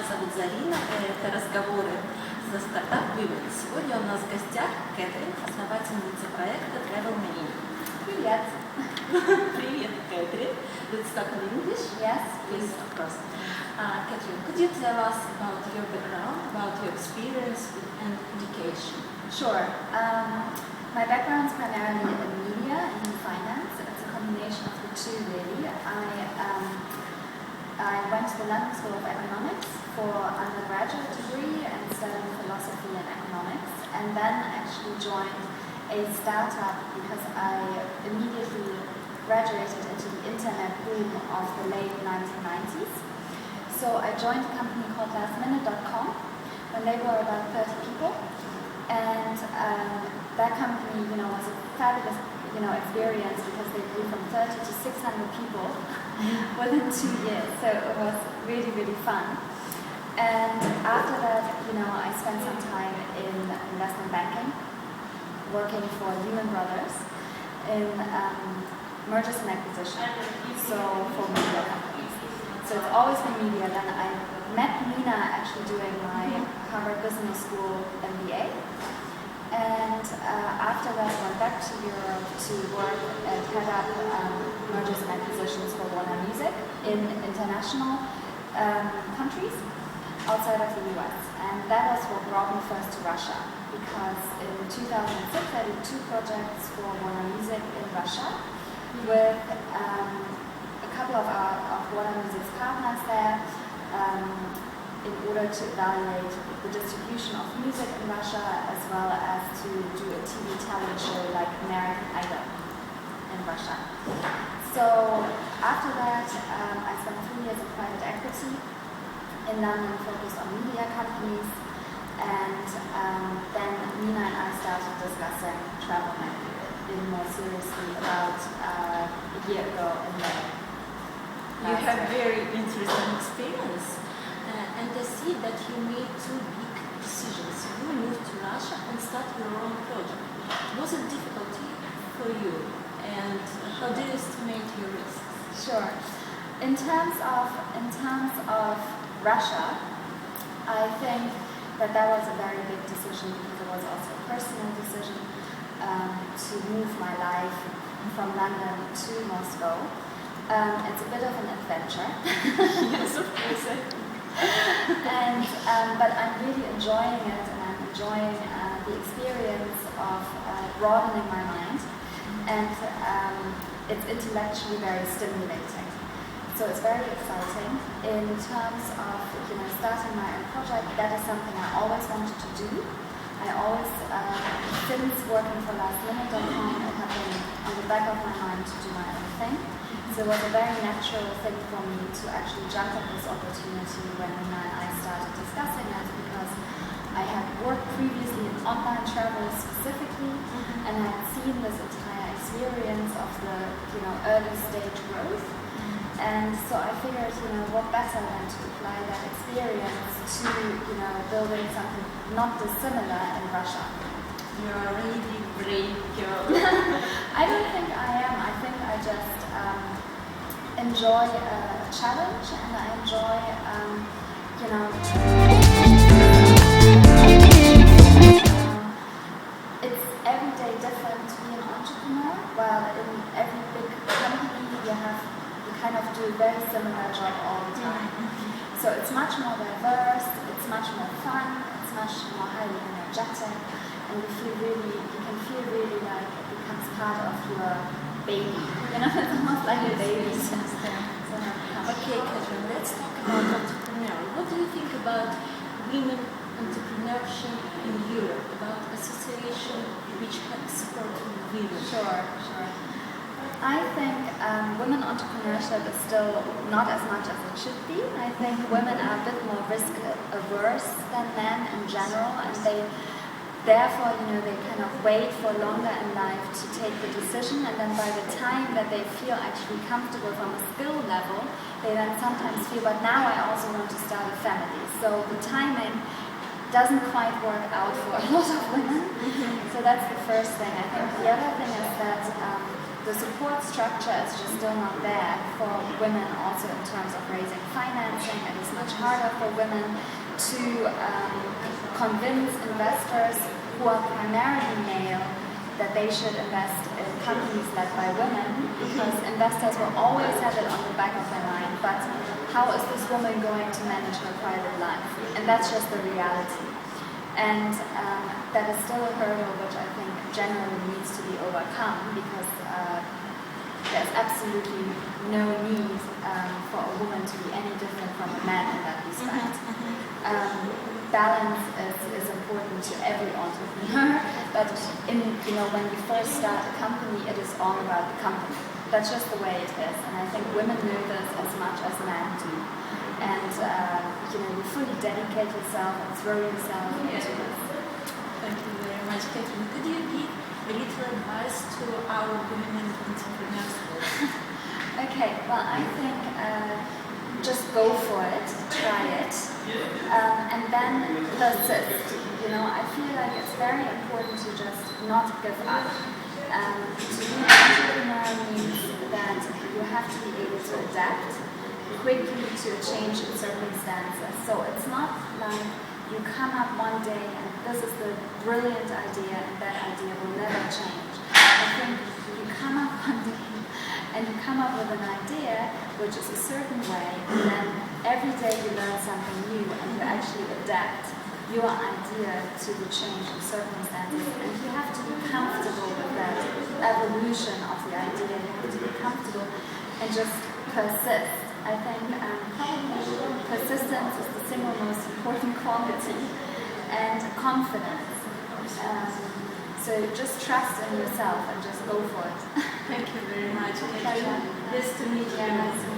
зовут Зарина, и это «Разговоры» со стартап-women. Сегодня у нас в гостях Кэтрин, основательница проекта Travel Menu. Привет. Привет, Кэтрин. Let's talk in English? Yes, Please, of course. Кэтрин, could you tell us about your background, about your experience and education? Sure. My background is primarily in media and in finance. It's a combination of the two, really. I went to the London School of Economics for undergraduate degree and studied philosophy and economics, and then actually joined a startup because I immediately graduated into the internet boom of the late 1990s. So I joined a company called lastminute.com when they were about 30 people, and that company, was a fabulous, experience because they grew from 30 to 600 people within 2 years. So it was really, really fun. And after that, I spent some time in investment banking, working for Lehman Brothers in mergers and acquisitions, so for media companies. So it's always been media. Then I met Nina actually doing my Harvard Business School MBA. And after that, went back to Europe to work and head up mergers and acquisitions for Warner Music in international countries outside of the US. And that was what brought me first to Russia, because in 2006 I did 2 projects for Warner Music in Russia with a couple of Warner Music's partners there, in order to evaluate the distribution of music in Russia, as well as to do a TV talent show like American Idol in Russia. So after that, I spent 3 years in private equity in London, focused on media companies, and then Nina and I started discussing travel more seriously about a year ago in May. You have very interesting experience. And I see that you made 2 big decisions. You moved to Russia and started your own project. Was it difficult for you? And how do you estimate your risks? Sure. In terms of Russia, I think that was a very big decision because it was also a personal decision to move my life from London to Moscow. It's a bit of an adventure. Yes, of course. But I'm really enjoying it, and I'm enjoying the experience of broadening my mind, and it's intellectually very stimulating. So it's very exciting. In terms of starting my own project, that is something I always wanted to do. I always, since working for lastminute.com, it had been on the back of my mind to do my own thing. So it was a very natural thing for me to actually jump at this opportunity when Nina and I started discussing it, because I had worked previously in online travel specifically, and I had seen this entire experience of the early stage growth. And so I figured, what better than to apply that experience to building something not dissimilar in Russia. You are really brave girl. I don't think I am. I think I just enjoy a challenge, and I enjoy, it's every day different to be an entrepreneur. While in every big company you kind of do a very similar job all the time. So it's much more diverse, it's much more fun, it's much more highly energetic, and you can feel really like it becomes part of your baby. It's almost like a baby. Okay, Katrin, let's talk about entrepreneurship. What do you think about women entrepreneurship in Europe, about association which can support women? Sure. I think women entrepreneurship is still not as much as it should be. I think women are a bit more risk averse than men in general, and therefore, they kind of wait for longer in life to take the decision, and then by the time that they feel actually comfortable from a skill level, they then sometimes feel, but now I also want to start a family. So the timing doesn't quite work out for a lot of women. So that's the first thing. I think the other thing is that the support structure is just still not there for women also in terms of raising financing. It is much harder for women to convince investors who are primarily male that they should invest in companies led by women, because investors will always have it on the back of their mind, but how is this woman going to manage her private life? And that's just the reality. And that is still a hurdle which I think generally needs to be overcome, because there's absolutely no need for a woman to be any different from a man in that respect. Balance is important to every entrepreneur, but when you first start a company, it is all about the company. That's just the way it is, and I think women know this as much as men do. And you fully dedicate yourself and throw yourself into this. Thank you very much, Katrin. Could you give a little advice to our women entrepreneurs? Okay, well, I think just go for it, try it, and then persist. I feel like it's very important to just not give up. To be an entrepreneur means that you have to be able to adapt quickly to a change in circumstances. So it's not like you come up one day and this is the brilliant idea and that idea will never change. I think you come up one day and you come up with an idea which is a certain way, and then every day you learn something new and you actually adapt your idea to the change in circumstances, and you have to be comfortable with that evolution of the idea. You have to be comfortable and just persist. I think probably persistence is the single most important quality, and confidence. So just trust in yourself and just go for it. Thank you very much. Pleasure. Nice to meet you.